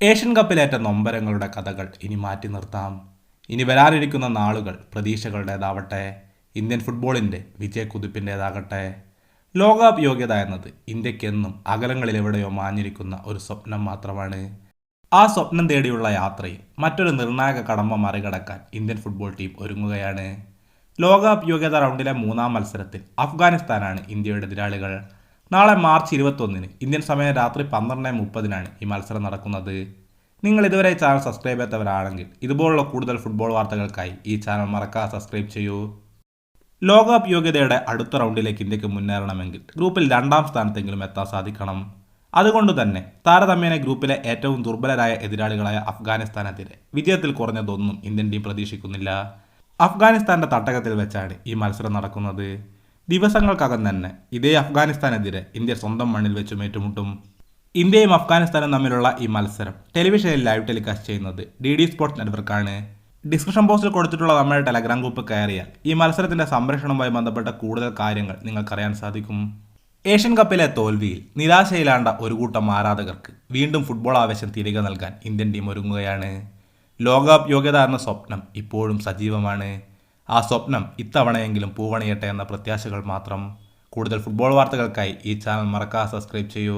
Asian കപ്പിലേറ്റ നൊമ്പരങ്ങളുടെ കഥകൾ ഇനി മാറ്റി നിർത്താം. ഇനി വരാനിരിക്കുന്ന നാളുകൾ പ്രതീക്ഷകളുടേതാവട്ടെ. ഇന്ത്യൻ ഫുട്ബോളിൻ്റെ വിജയക്കുതിപ്പിൻ്റേതാകട്ടെ. ലോകകപ്പ് യോഗ്യത എന്നത് ഇന്ത്യക്കെന്നും അകലങ്ങളിലെവിടെയോ മാഞ്ഞിരിക്കുന്ന ഒരു സ്വപ്നം മാത്രമാണ്. ആ സ്വപ്നം തേടിയുള്ള യാത്രയിൽ മറ്റൊരു നിർണായക കടമ്പ മറികടക്കാൻ ഇന്ത്യൻ ഫുട്ബോൾ ടീം ഒരുങ്ങുകയാണ്. ലോകകപ്പ് യോഗ്യത റൗണ്ടിലെ മൂന്നാം മത്സരത്തിൽ അഫ്ഗാനിസ്ഥാനാണ് ഇന്ത്യയുടെ എതിരാളികൾ. നാളെ മാർച്ച് 21 ഇന്ത്യൻ സമയം രാത്രി 12:30 ഈ മത്സരം നടക്കുന്നത്. നിങ്ങൾ ഇതുവരെ ഈ ചാനൽ സബ്സ്ക്രൈബ് ചെയ്യാത്തവരാണെങ്കിൽ ഇതുപോലുള്ള കൂടുതൽ ഫുട്ബോൾ വാർത്തകൾക്കായി ഈ ചാനൽ മറക്കാതെ സബ്സ്ക്രൈബ് ചെയ്യൂ. ലോകകപ്പ് യോഗ്യതയുടെ അടുത്ത റൗണ്ടിലേക്ക് ഇന്ത്യക്ക് മുന്നേറണമെങ്കിൽ ഗ്രൂപ്പിൽ 2ാം സ്ഥാനത്തെങ്കിലും എത്താൻ സാധിക്കണം. അതുകൊണ്ട് തന്നെ താരതമ്യേന ഗ്രൂപ്പിലെ ഏറ്റവും ദുർബലരായ എതിരാളികളായ അഫ്ഗാനിസ്ഥാനെതിരെ വിജയത്തിൽ കുറഞ്ഞതൊന്നും ഇന്ത്യൻ ടീം പ്രതീക്ഷിക്കുന്നില്ല. അഫ്ഗാനിസ്ഥാന്റെ തട്ടകത്തിൽ വെച്ചാണ് ഈ മത്സരം നടക്കുന്നത്. ദിവസങ്ങൾക്കകം തന്നെ ഇതേ അഫ്ഗാനിസ്ഥാനെതിരെ ഇന്ത്യ സ്വന്തം മണ്ണിൽ വെച്ചും ഏറ്റുമുട്ടും. ഇന്ത്യയും അഫ്ഗാനിസ്ഥാനും തമ്മിലുള്ള ഈ മത്സരം ടെലിവിഷനിൽ ലൈവ് ടെലികാസ്റ്റ് ചെയ്യുന്നത് DD സ്പോർട്സ് നെറ്റ്വർക്കാണ്. ഡിസ്ക്രിപ്ഷൻ ബോക്സിൽ കൊടുത്തിട്ടുള്ള നമ്മുടെ ടെലഗ്രാം ഗ്രൂപ്പ് കയറിയാൽ ഈ മത്സരത്തിന്റെ സംരക്ഷണവുമായി ബന്ധപ്പെട്ട കൂടുതൽ കാര്യങ്ങൾ നിങ്ങൾക്കറിയാൻ സാധിക്കും. ഏഷ്യൻ കപ്പിലെ തോൽവിയിൽ നിരാശയിലാണ്ട ഒരു കൂട്ടം ആരാധകർക്ക് വീണ്ടും ഫുട്ബോൾ ആവേശം തിരികെ നൽകാൻ ഇന്ത്യൻ ടീം ഒരുങ്ങുകയാണ്. ലോകകപ്പ് യോഗ്യത എന്ന സ്വപ്നം ഇപ്പോഴും സജീവമാണ്. ആ സ്വപ്നം ഇത്തവണയെങ്കിലും പൂവണിയട്ടെ എന്ന പ്രത്യാശകൾ മാത്രം. കൂടുതൽ ഫുട്ബോൾ വാർത്തകൾക്കായി ഈ ചാനൽ മറക്കാതെ സബ്സ്ക്രൈബ് ചെയ്യൂ.